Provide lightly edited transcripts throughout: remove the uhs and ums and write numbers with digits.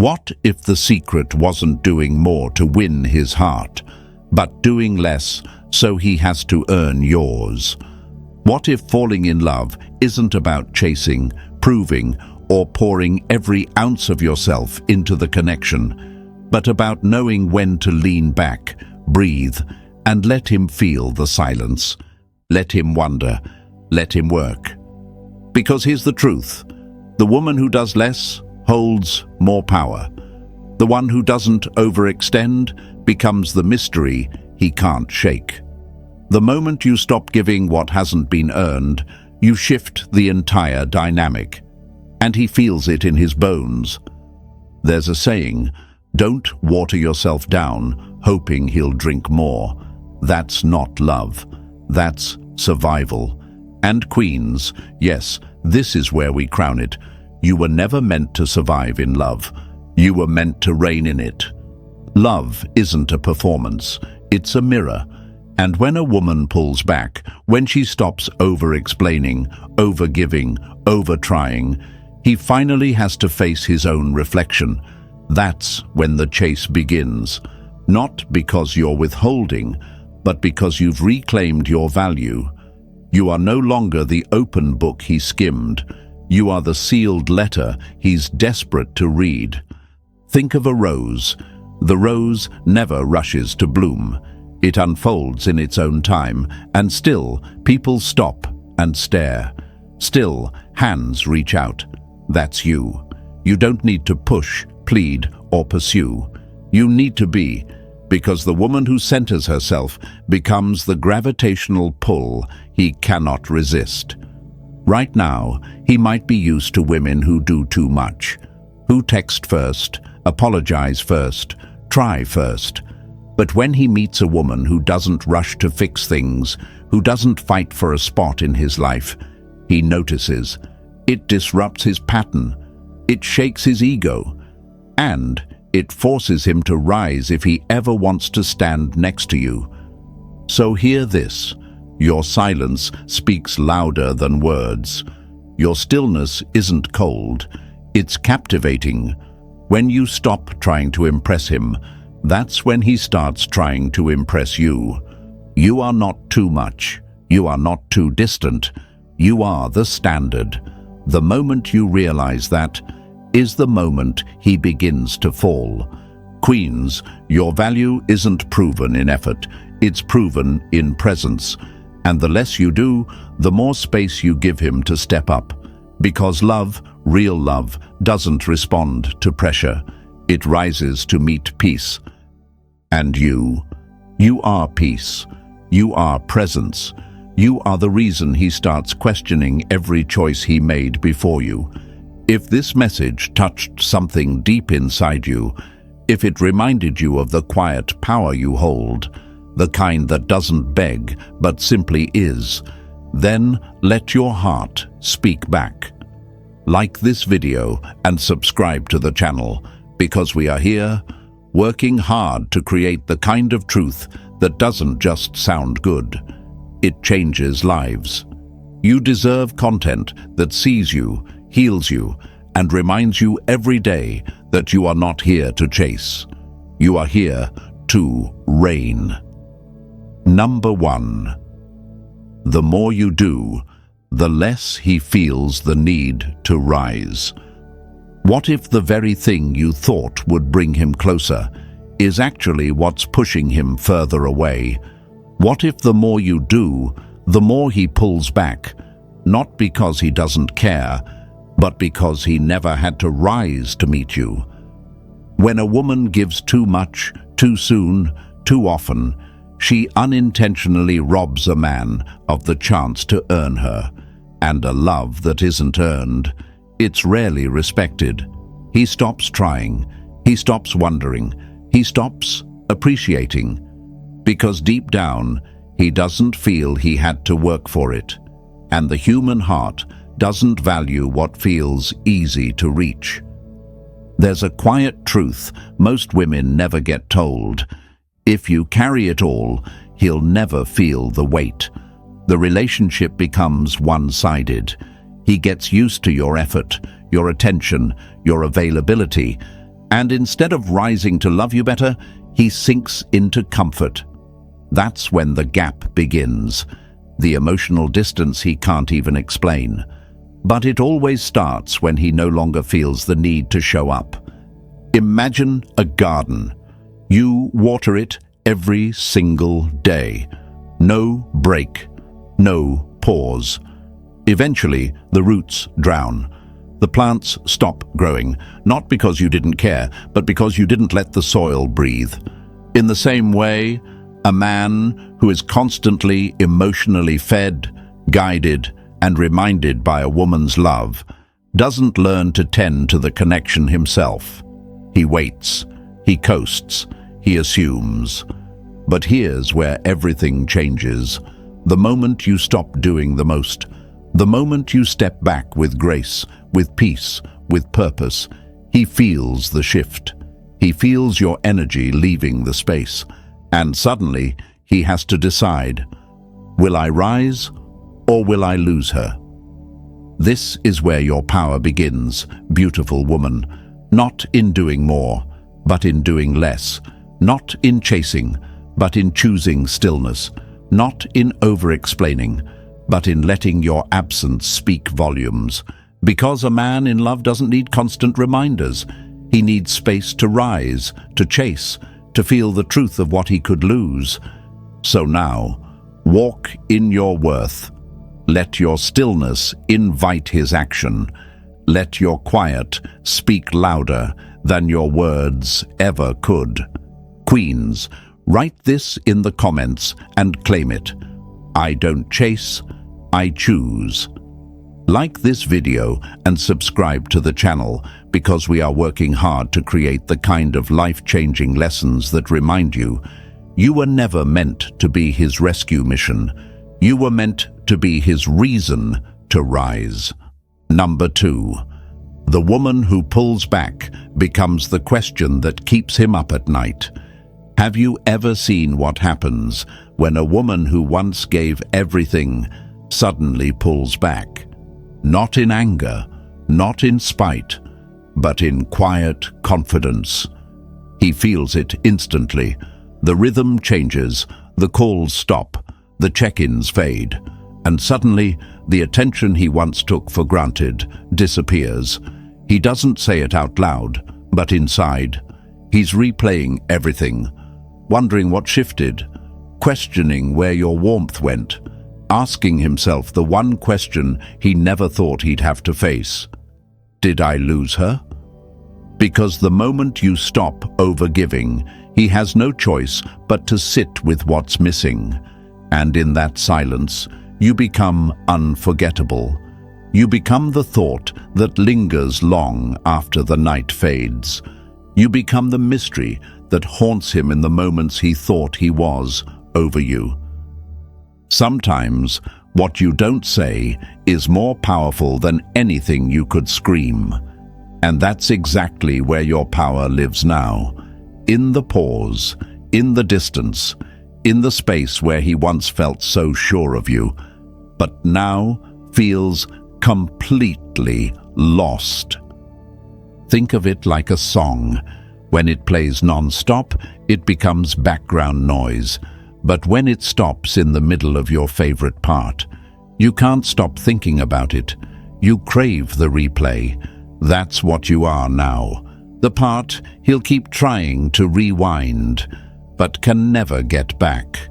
What if the secret wasn't doing more to win his heart, but doing less so he has to earn yours? What if falling in love isn't about chasing, proving, or pouring every ounce of yourself into the connection, but about knowing when to lean back, breathe, and let him feel the silence? Let him wonder, let him work. Because here's the truth: the woman who does less holds more power. The one who doesn't overextend becomes the mystery he can't shake. The moment you stop giving what hasn't been earned, you shift the entire dynamic. And he feels it in his bones. There's a saying, don't water yourself down hoping he'll drink more. That's not love. That's survival. And queens, yes, this is where we crown it. You were never meant to survive in love. You were meant to reign in it. Love isn't a performance, it's a mirror. And when a woman pulls back, when she stops over-explaining, over-giving, over-trying, he finally has to face his own reflection. That's when the chase begins. Not because you're withholding, but because you've reclaimed your value. You are no longer the open book he skimmed. You are the sealed letter he's desperate to read. Think of a rose. The rose never rushes to bloom. It unfolds in its own time, and still people stop and stare. Still, hands reach out. That's you. You don't need to push, plead, or pursue. You need to be, because the woman who centers herself becomes the gravitational pull he cannot resist. Right now, he might be used to women who do too much, who text first, apologize first, try first. But when he meets a woman who doesn't rush to fix things, who doesn't fight for a spot in his life, he notices. It disrupts his pattern. It shakes his ego. And it forces him to rise if he ever wants to stand next to you. So hear this. Your silence speaks louder than words. Your stillness isn't cold. It's captivating. When you stop trying to impress him, that's when he starts trying to impress you. You are not too much. You are not too distant. You are the standard. The moment you realize that is the moment he begins to fall. Queens, your value isn't proven in effort. It's proven in presence. And the less you do, the more space you give him to step up. Because love, real love, doesn't respond to pressure. It rises to meet peace. And you are peace. You are presence. You are the reason he starts questioning every choice he made before you. If this message touched something deep inside you, if it reminded you of the quiet power you hold, the kind that doesn't beg but simply is, then let your heart speak back. Like this video and subscribe to the channel, because we are here, working hard to create the kind of truth that doesn't just sound good. It changes lives. You deserve content that sees you, heals you, and reminds you every day that you are not here to chase. You are here to reign. Number 1. The more you do, the less he feels the need to rise. What if the very thing you thought would bring him closer is actually what's pushing him further away? What if the more you do, the more he pulls back, not because he doesn't care, but because he never had to rise to meet you? When a woman gives too much, too soon, too often, she unintentionally robs a man of the chance to earn her. And a love that isn't earned, it's rarely respected. He stops trying, he stops wondering, he stops appreciating, because deep down, he doesn't feel he had to work for it. And the human heart doesn't value what feels easy to reach. There's a quiet truth most women never get told. If you carry it all, he'll never feel the weight. The relationship becomes one-sided. He gets used to your effort, your attention, your availability, And instead of rising to love you better, he sinks into comfort. That's when the gap begins, the emotional distance he can't even explain. But it always starts when he no longer feels the need to show up. Imagine a garden. You water it every single day. No break, no pause. Eventually, the roots drown. The plants stop growing, not because you didn't care, but because you didn't let the soil breathe. In the same way, a man who is constantly emotionally fed, guided, and reminded by a woman's love doesn't learn to tend to the connection himself. He waits, he coasts, he assumes. But here's where everything changes. The moment you stop doing the most, the moment you step back with grace, with peace, with purpose, he feels the shift. He feels your energy leaving the space. And suddenly, he has to decide, will I rise or will I lose her? This is where your power begins, beautiful woman. Not in doing more, but in doing less. Not in chasing, but in choosing stillness. Not in over-explaining, but in letting your absence speak volumes. Because a man in love doesn't need constant reminders. He needs space to rise, to chase, to feel the truth of what he could lose. So now, walk in your worth. Let your stillness invite his action. Let your quiet speak louder than your words ever could. Queens, write this in the comments and claim it. I don't chase, I choose. Like this video and subscribe to the channel because we are working hard to create the kind of life-changing lessons that remind you, you were never meant to be his rescue mission. You were meant to be his reason to rise. Number 2. The woman who pulls back becomes the question that keeps him up at night. Have you ever seen what happens when a woman who once gave everything suddenly pulls back? Not in anger, not in spite, but in quiet confidence. He feels it instantly. The rhythm changes, the calls stop, the check-ins fade, and suddenly the attention he once took for granted disappears. He doesn't say it out loud, but inside, he's replaying everything, wondering what shifted, questioning where your warmth went, asking himself the one question he never thought he'd have to face. Did I lose her? Because the moment you stop overgiving, he has no choice but to sit with what's missing. And in that silence, you become unforgettable. You become the thought that lingers long after the night fades. You become the mystery that haunts him in the moments he thought he was over you. Sometimes, what you don't say is more powerful than anything you could scream. And that's exactly where your power lives now. In the pause, in the distance, in the space where he once felt so sure of you, but now feels completely lost. Think of it like a song. When it plays non-stop, it becomes background noise. But when it stops in the middle of your favorite part, you can't stop thinking about it. You crave the replay. That's what you are now. The part he'll keep trying to rewind, but can never get back.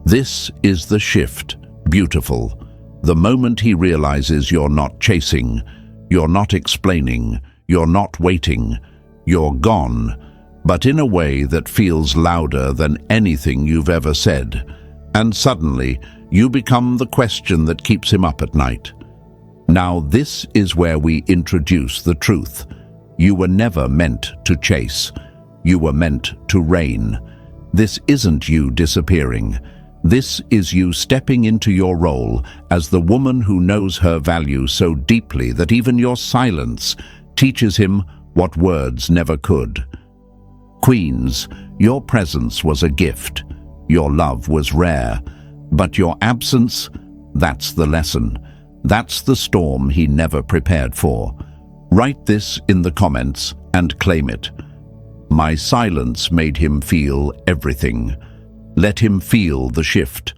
This is the shift, beautiful. The moment he realizes you're not chasing, you're not explaining, you're not waiting, you're gone, but in a way that feels louder than anything you've ever said. And suddenly, you become the question that keeps him up at night. Now this is where we introduce the truth. You were never meant to chase. You were meant to reign. This isn't you disappearing. This is you stepping into your role as the woman who knows her value so deeply that even your silence teaches him what words never could. Queens, your presence was a gift. Your love was rare. But your absence, that's the lesson. That's the storm he never prepared for. Write this in the comments and claim it. My silence made him feel everything. Let him feel the shift.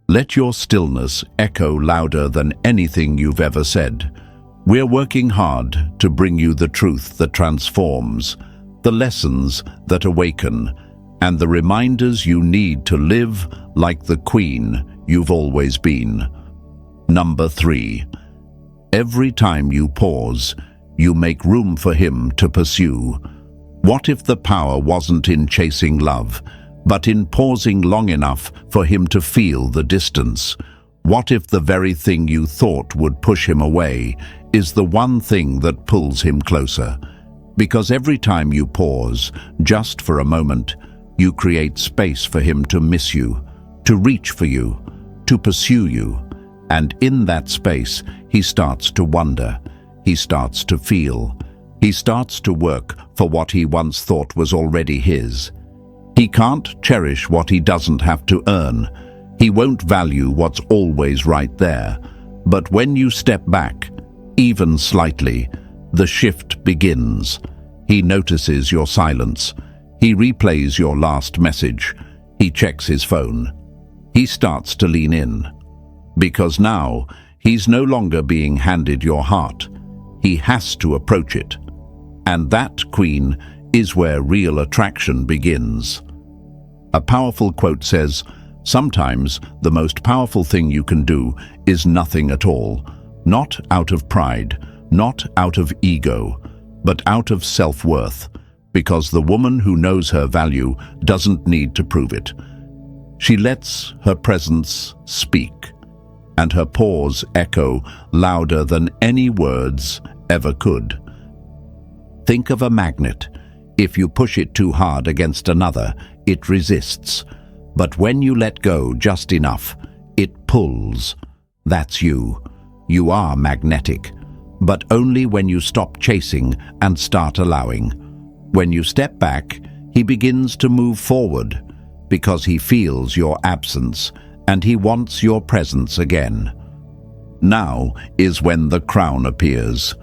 Let your stillness echo louder than anything you've ever said. We're working hard to bring you the truth that transforms, the lessons that awaken, and the reminders you need to live like the queen you've always been. Number 3. Every time you pause, you make room for him to pursue. What if the power wasn't in chasing love, but in pausing long enough for him to feel the distance? What if the very thing you thought would push him away is the one thing that pulls him closer? Because every time you pause, just for a moment, you create space for him to miss you, to reach for you, to pursue you. And in that space, he starts to wonder, he starts to feel, he starts to work for what he once thought was already his. He can't cherish what he doesn't have to earn. He won't value what's always right there. But when you step back, even slightly, the shift begins. He notices your silence. He replays your last message. He checks his phone. He starts to lean in. Because now, he's no longer being handed your heart. He has to approach it. And that, Queen, is where real attraction begins. A powerful quote says, "Sometimes the most powerful thing you can do is nothing at all, not out of pride, not out of ego, but out of self-worth, because the woman who knows her value doesn't need to prove it. She lets her presence speak, and her pause echo louder than any words ever could." Think of a magnet. If you push it too hard against another, it resists. But when you let go just enough, it pulls. That's you. You are magnetic. But only when you stop chasing and start allowing. When you step back, he begins to move forward, because he feels your absence and he wants your presence again. Now is when the crown appears.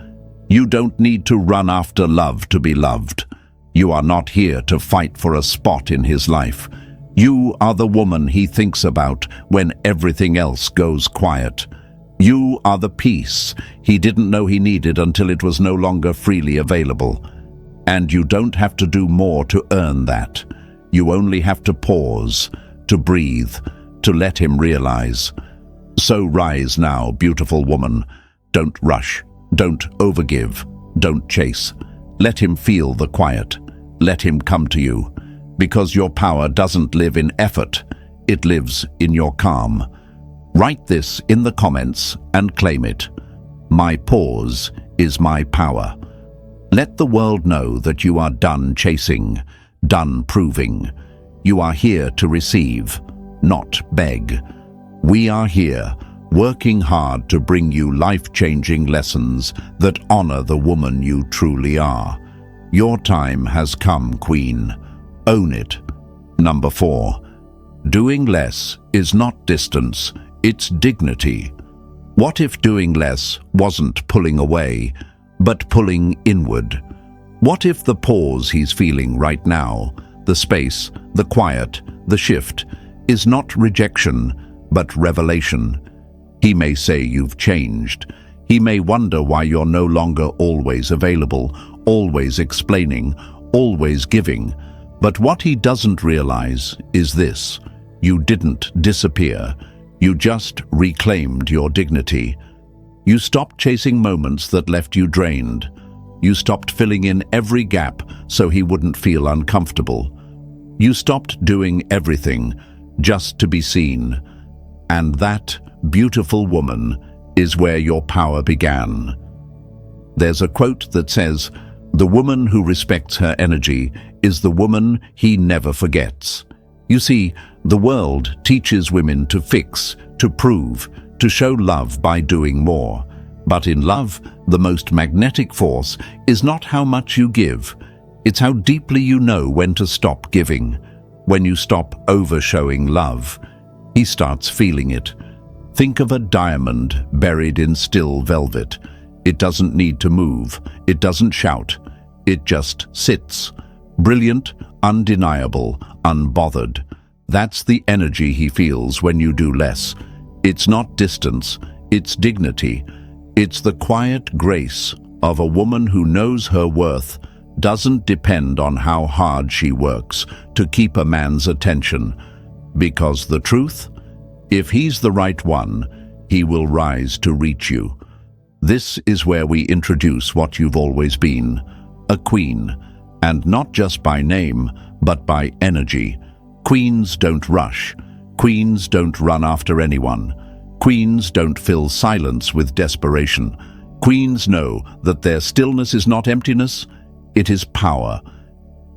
You don't need to run after love to be loved. You are not here to fight for a spot in his life. You are the woman he thinks about when everything else goes quiet. You are the peace he didn't know he needed until it was no longer freely available. And you don't have to do more to earn that. You only have to pause, to breathe, to let him realize. So rise now, beautiful woman. Don't rush. Don't overgive. Don't chase. Let him feel the quiet. Let him come to you. Because your power doesn't live in effort. It lives in your calm. Write this in the comments and claim it. My pause is my power. Let the world know that you are done chasing, done proving. You are here to receive, not beg. We are here, working hard to bring you life-changing lessons that honor the woman you truly are. Your time has come, Queen. Own it. Number 4. Doing less is not distance, it's dignity. What if doing less wasn't pulling away, but pulling inward? What if the pause he's feeling right now, the space, the quiet, the shift, is not rejection, but revelation? He may say you've changed. He may wonder why you're no longer always available, always explaining, always giving. But what he doesn't realize is this: you didn't disappear. You just reclaimed your dignity. You stopped chasing moments that left you drained. You stopped filling in every gap so he wouldn't feel uncomfortable. You stopped doing everything just to be seen. And that, beautiful woman, is where your power began. There's a quote that says, "The woman who respects her energy is the woman he never forgets." You see, the world teaches women to fix, to prove, to show love by doing more. But in love, the most magnetic force is not how much you give. It's how deeply you know when to stop giving. When you stop over-showing love, he starts feeling it. Think of a diamond buried in still velvet. It doesn't need to move. It doesn't shout. It just sits. Brilliant, undeniable, unbothered. That's the energy he feels when you do less. It's not distance, it's dignity. It's the quiet grace of a woman who knows her worth doesn't depend on how hard she works to keep a man's attention. Because the truth, if he's the right one, he will rise to reach you. This is where we introduce what you've always been, a queen, and not just by name, but by energy. Queens don't rush. Queens don't run after anyone. Queens don't fill silence with desperation. Queens know that their stillness is not emptiness, it is power.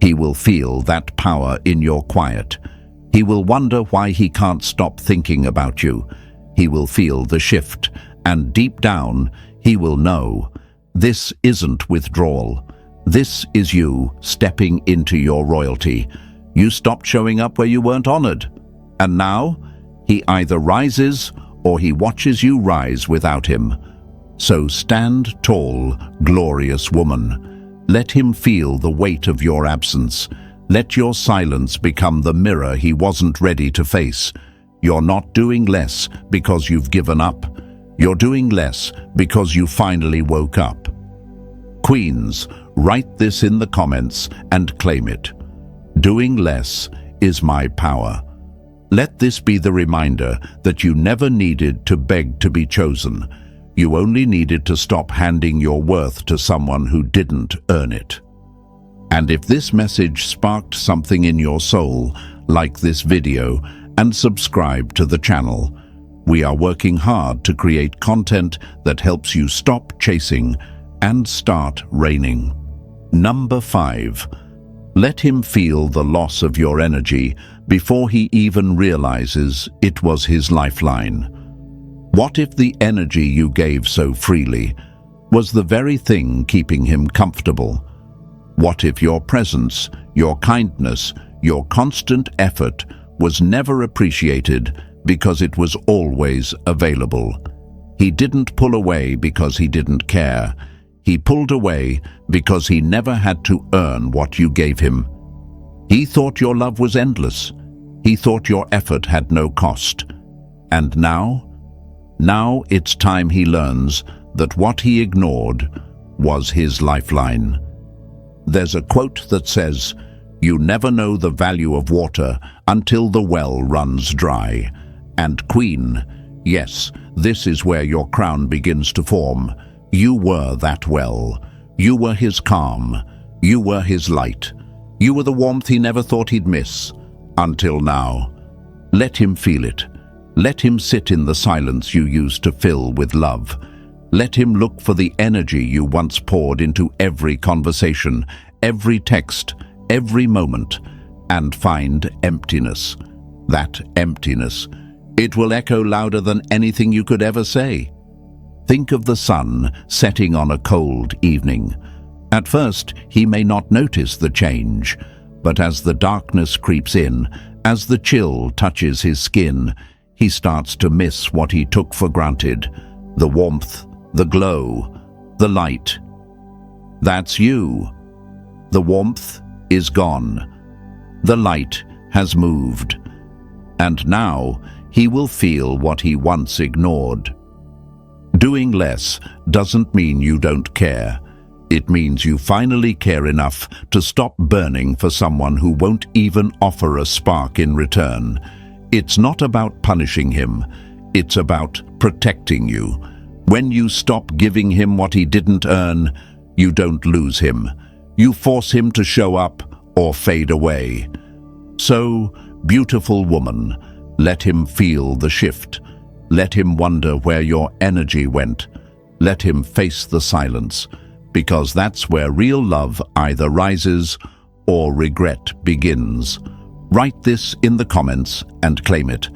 He will feel that power in your quiet. He will wonder why he can't stop thinking about you. He will feel the shift, and deep down, he will know. This isn't withdrawal. This is you stepping into your royalty. You stopped showing up where you weren't honored. And now, he either rises or he watches you rise without him. So stand tall, glorious woman. Let him feel the weight of your absence. Let your silence become the mirror he wasn't ready to face. You're not doing less because you've given up. You're doing less because you finally woke up. Queens, write this in the comments and claim it. Doing less is my power. Let this be the reminder that you never needed to beg to be chosen. You only needed to stop handing your worth to someone who didn't earn it. And if this message sparked something in your soul, like this video and subscribe to the channel. We are working hard to create content that helps you stop chasing and start reigning. Number 5. Let him feel the loss of your energy before he even realizes it was his lifeline. What if the energy you gave so freely was the very thing keeping him comfortable? What if your presence, your kindness, your constant effort was never appreciated because it was always available? He didn't pull away because he didn't care. He pulled away because he never had to earn what you gave him. He thought your love was endless. He thought your effort had no cost. And now it's time he learns that what he ignored was his lifeline. There's a quote that says, "You never know the value of water until the well runs dry." And Queen, yes, this is where your crown begins to form. You were that well. You were his calm. You were his light. You were the warmth he never thought he'd miss. Until now. Let him feel it. Let him sit in the silence you used to fill with love. Let him look for the energy you once poured into every conversation, every text, every moment, and find emptiness. That emptiness. It will echo louder than anything you could ever say. Think of the sun setting on a cold evening. At first, he may not notice the change, but as the darkness creeps in, as the chill touches his skin, he starts to miss what he took for granted. The warmth, the glow, the light. That's you. The warmth is gone. The light has moved. And now he will feel what he once ignored. Doing less doesn't mean you don't care. It means you finally care enough to stop burning for someone who won't even offer a spark in return. It's not about punishing him. It's about protecting you. When you stop giving him what he didn't earn, you don't lose him. You force him to show up or fade away. So, beautiful woman, let him feel the shift. Let him wonder where your energy went. Let him face the silence, because that's where real love either rises or regret begins. Write this in the comments and claim it.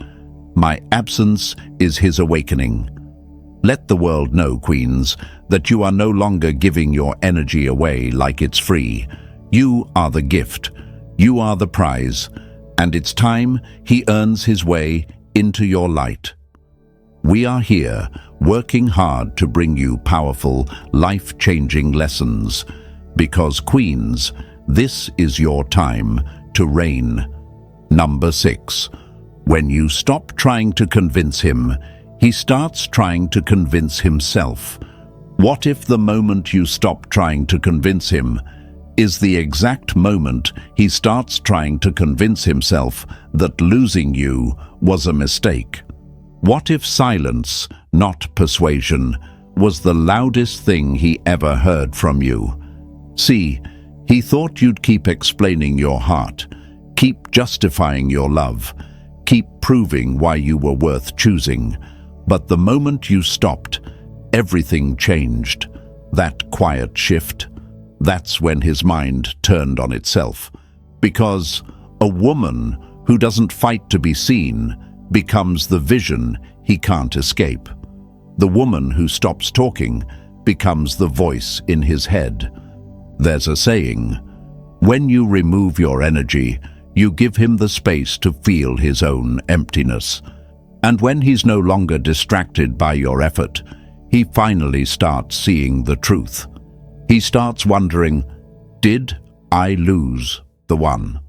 My absence is his awakening. Let the world know, queens, that you are no longer giving your energy away like it's free. You are the gift. You are the prize. And it's time he earns his way into your light. We are here, working hard to bring you powerful, life-changing lessons. Because queens, this is your time to reign. Number 6. When you stop trying to convince him, he starts trying to convince himself. What if the moment you stop trying to convince him is the exact moment he starts trying to convince himself that losing you was a mistake? What if silence, not persuasion, was the loudest thing he ever heard from you? See, he thought you'd keep explaining your heart, keep justifying your love, keep proving why you were worth choosing. But the moment you stopped, everything changed. That quiet shift, that's when his mind turned on itself. Because a woman who doesn't fight to be seen becomes the vision he can't escape. The woman who stops talking becomes the voice in his head. There's a saying, when you remove your energy, you give him the space to feel his own emptiness. And when he's no longer distracted by your effort, he finally starts seeing the truth. He starts wondering, did I lose the one?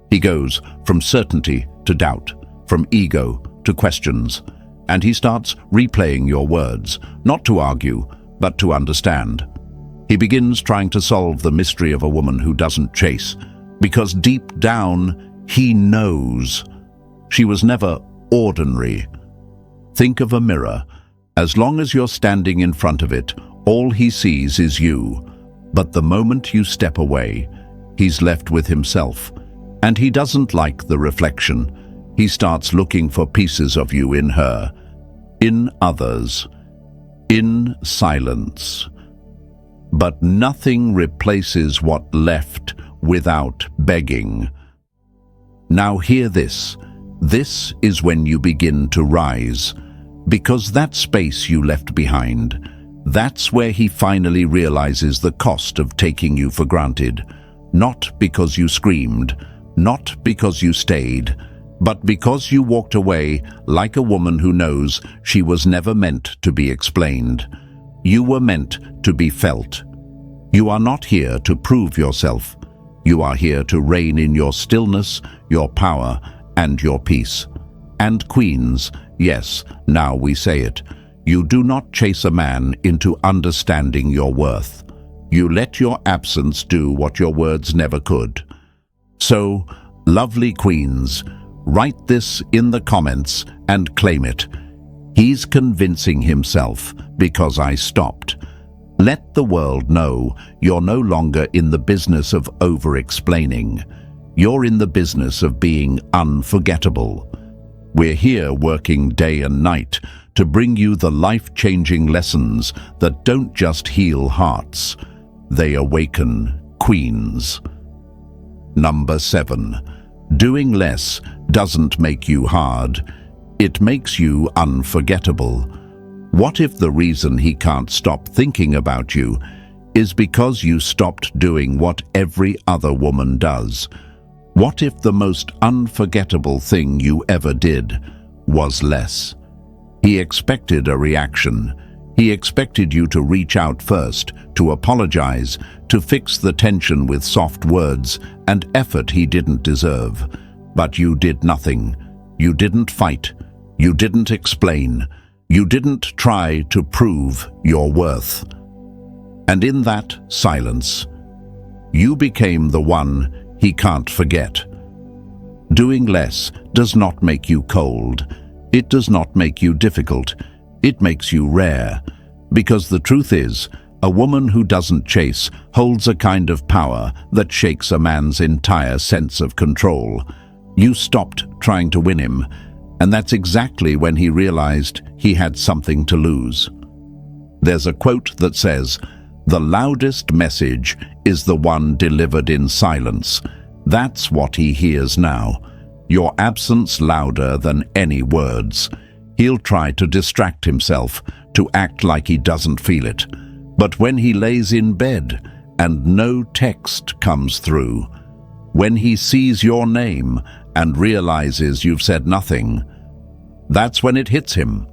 He goes from certainty to doubt, from ego to questions, and he starts replaying your words, not to argue, but to understand. He begins trying to solve the mystery of a woman who doesn't chase, because deep down, he knows she was never ordinary. Think of a mirror. As long as you're standing in front of it, all he sees is you. But the moment you step away, he's left with himself. And he doesn't like the reflection. He starts looking for pieces of you in her, in others, in silence. But nothing replaces what left without begging. Now hear this. This is when you begin to rise. Because that space you left behind, that's where he finally realizes the cost of taking you for granted. Not because you screamed, not because you stayed, but because you walked away like a woman who knows she was never meant to be explained. You were meant to be felt. You are not here to prove yourself. You are here to reign in your stillness, your power, and your peace. And queens, yes, now we say it, you do not chase a man into understanding your worth. You let your absence do what your words never could. So, lovely queens, write this in the comments and claim it. He's convincing himself because I stopped. Let the world know you're no longer in the business of over-explaining. You're in the business of being unforgettable. We're here working day and night to bring you the life-changing lessons that don't just heal hearts, they awaken queens. Number 7. Doing less doesn't make you hard, it makes you unforgettable. What if the reason he can't stop thinking about you is because you stopped doing what every other woman does? What if the most unforgettable thing you ever did was less? He expected a reaction. He expected you to reach out first, to apologize, to fix the tension with soft words and effort he didn't deserve. But you did nothing. You didn't fight. You didn't explain. You didn't try to prove your worth. And in that silence, you became the one he can't forget. Doing less does not make you cold. It does not make you difficult. It makes you rare. Because the truth is, a woman who doesn't chase holds a kind of power that shakes a man's entire sense of control. You stopped trying to win him, and that's exactly when he realized he had something to lose. There's a quote that says, "The loudest message is the one delivered in silence." That's what he hears now. Your absence louder than any words. He'll try to distract himself, to act like he doesn't feel it. But when he lays in bed and no text comes through, when he sees your name and realizes you've said nothing, that's when it hits him.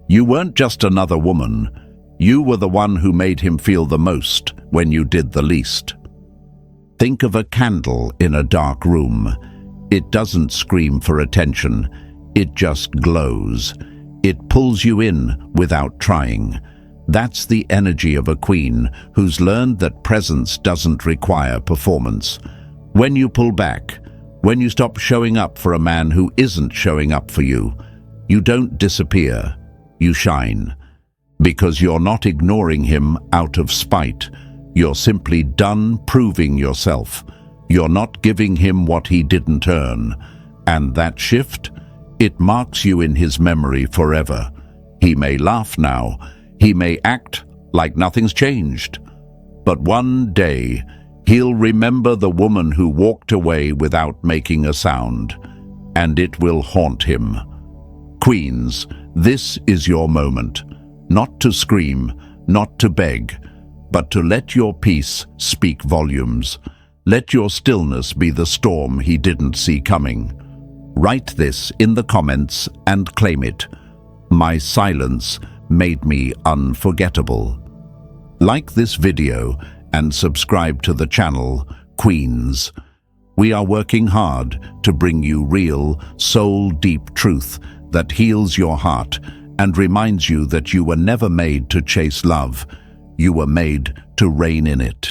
You weren't just another woman. You were the one who made him feel the most when you did the least. Think of a candle in a dark room. It doesn't scream for attention. It just glows. It pulls you in without trying. That's the energy of a queen who's learned that presence doesn't require performance. When you pull back, when you stop showing up for a man who isn't showing up for you, you don't disappear, you shine. Because you're not ignoring him out of spite. You're simply done proving yourself. You're not giving him what he didn't earn. And that shift, it marks you in his memory forever. He may laugh now. He may act like nothing's changed. But one day, he'll remember the woman who walked away without making a sound. And it will haunt him. Queens, this is your moment. Not to scream, not to beg, but to let your peace speak volumes. Let your stillness be the storm he didn't see coming. Write this in the comments and claim it. My silence made me unforgettable. Like this video and subscribe to the channel, Queens. We are working hard to bring you real, soul-deep truth that heals your heart and reminds you that you were never made to chase love. You were made to reign in it.